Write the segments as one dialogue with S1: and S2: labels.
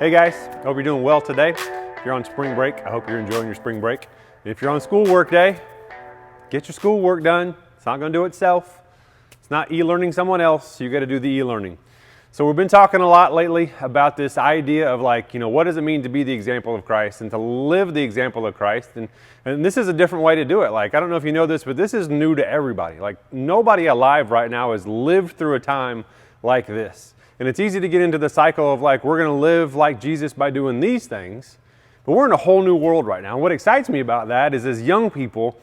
S1: Hey guys, hope you're doing well today. If you're on spring break, I hope you're enjoying your spring break. If you're on schoolwork day, get your schoolwork done. It's not going to do itself. It's not e-learning someone else. You got to do the e-learning. So we've been talking a lot lately about this idea of what does it mean to be the example of Christ and to live the example of Christ? And this is a different way to do it. I don't know if you know this, but this is new to everybody. Nobody alive right now has lived through a time like this. And it's easy to get into the cycle of we're going to live like Jesus by doing these things. But we're in a whole new world right now. And what excites me about that is as young people,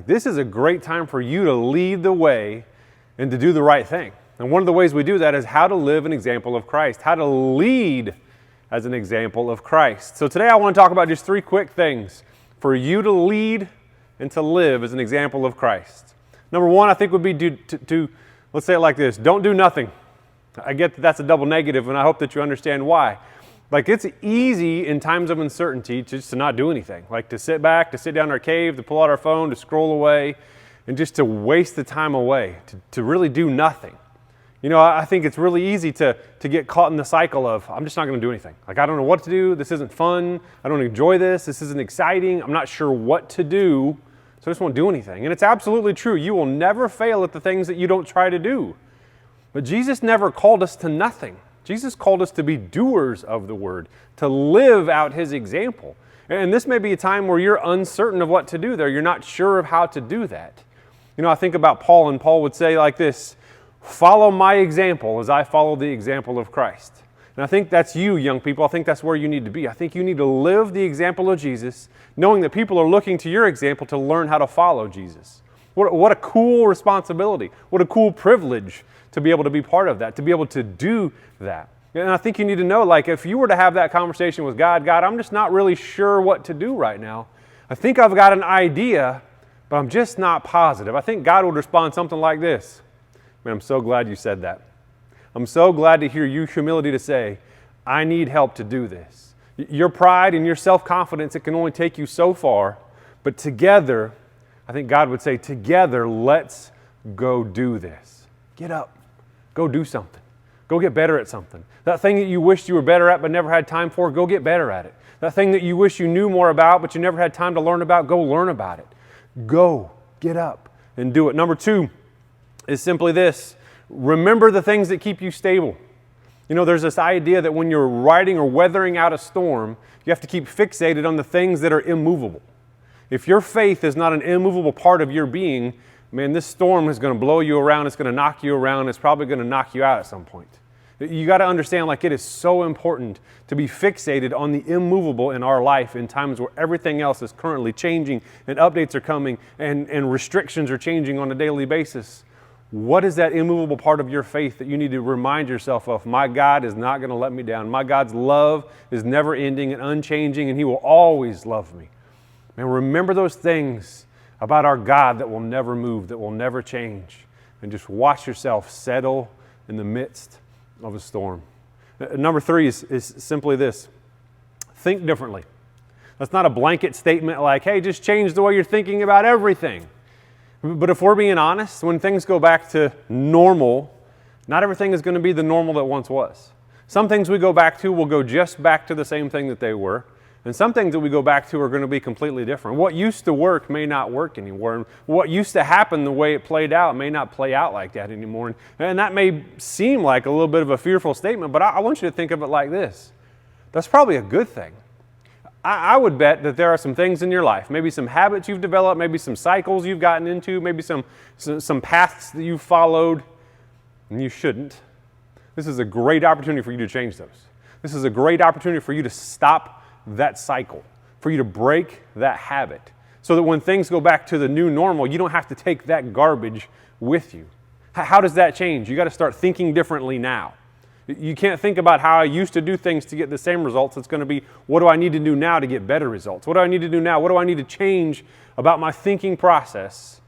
S1: this is a great time for you to lead the way and to do the right thing. And one of the ways we do that is how to live an example of Christ, how to lead as an example of Christ. So today I want to talk about just 3 quick things for you to lead and to live as an example of Christ. Number 1, I think would be to let's say it like this: don't do nothing. I get that that's a double negative, and I hope that you understand why. It's easy in times of uncertainty just to not do anything. To sit back, to sit down in our cave, to pull out our phone, to scroll away, and just to waste the time away, to really do nothing. I think it's really easy to get caught in the cycle of, I'm just not going to do anything. I don't know what to do. This isn't fun. I don't enjoy this. This isn't exciting. I'm not sure what to do, so I just won't do anything. And it's absolutely true. You will never fail at the things that you don't try to do. But Jesus never called us to nothing. Jesus called us to be doers of the word, to live out his example. And this may be a time where you're uncertain of what to do there. You're not sure of how to do that. I think about Paul, and Paul would say like this: follow my example as I follow the example of Christ. And I think that's you, young people. I think that's where you need to be. I think you need to live the example of Jesus, knowing that people are looking to your example to learn how to follow Jesus. What a cool responsibility. What a cool privilege to be able to be part of that, to be able to do that. And I think you need to know, if you were to have that conversation with God, I'm just not really sure what to do right now. I think I've got an idea, but I'm just not positive. I think God would respond something like this: man, I'm so glad you said that. I'm so glad to hear your humility to say, I need help to do this. Your pride and your self-confidence, it can only take you so far, but together, I think God would say, together, let's go do this. Get up. Go do something. Go get better at something. That thing that you wished you were better at but never had time for, go get better at it. That thing that you wish you knew more about but you never had time to learn about, go learn about it. Go, get up, and do it. Number 2 is simply this: remember the things that keep you stable. There's this idea that when you're riding or weathering out a storm, you have to keep fixated on the things that are immovable. If your faith is not an immovable part of your being, man, this storm is going to blow you around. It's going to knock you around. It's probably going to knock you out at some point. You got to understand, it is so important to be fixated on the immovable in our life in times where everything else is currently changing and updates are coming and restrictions are changing on a daily basis. What is that immovable part of your faith that you need to remind yourself of? My God is not going to let me down. My God's love is never ending and unchanging, and he will always love me. Man, remember those things about our God that will never move, that will never change, and just watch yourself settle in the midst of a storm. Number 3 is simply this: think differently. That's not a blanket statement hey, just change the way you're thinking about everything. But if we're being honest, when things go back to normal, not everything is going to be the normal that once was. Some things we go back to will go just back to the same thing that they were. And some things that we go back to are going to be completely different. What used to work may not work anymore. And what used to happen the way it played out may not play out like that anymore. And that may seem like a little bit of a fearful statement, but I want you to think of it like this: that's probably a good thing. I would bet that there are some things in your life, maybe some habits you've developed, maybe some cycles you've gotten into, maybe some paths that you've followed, and you shouldn't. This is a great opportunity for you to change those. This is a great opportunity for you to stop that cycle, for you to break that habit, so that when things go back to the new normal, you don't have to take that garbage with you. How does that change? You got to start thinking differently now. You can't think about how I used to do things to get the same results. It's going to be, what do I need to do now to get better results? What do I need to do now? What do I need to change about my thinking process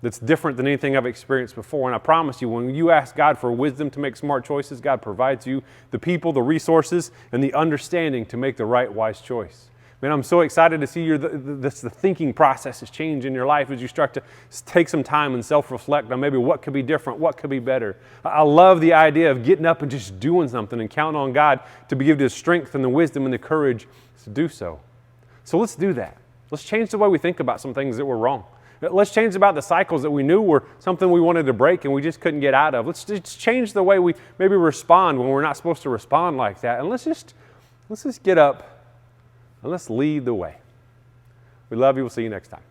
S1: that's different than anything I've experienced before? And I promise you, when you ask God for wisdom to make smart choices, God provides you the people, the resources, and the understanding to make the right, wise choice. Man, I'm so excited to see the thinking process has changed in your life as you start to take some time and self-reflect on maybe what could be different, what could be better. I love the idea of getting up and just doing something and counting on God to give you the strength and the wisdom and the courage to do so. So let's do that. Let's change the way we think about some things that were wrong. Let's change about the cycles that we knew were something we wanted to break and we just couldn't get out of. Let's just change the way we maybe respond when we're not supposed to respond like that. And let's just get up and let's lead the way. We love you. We'll see you next time.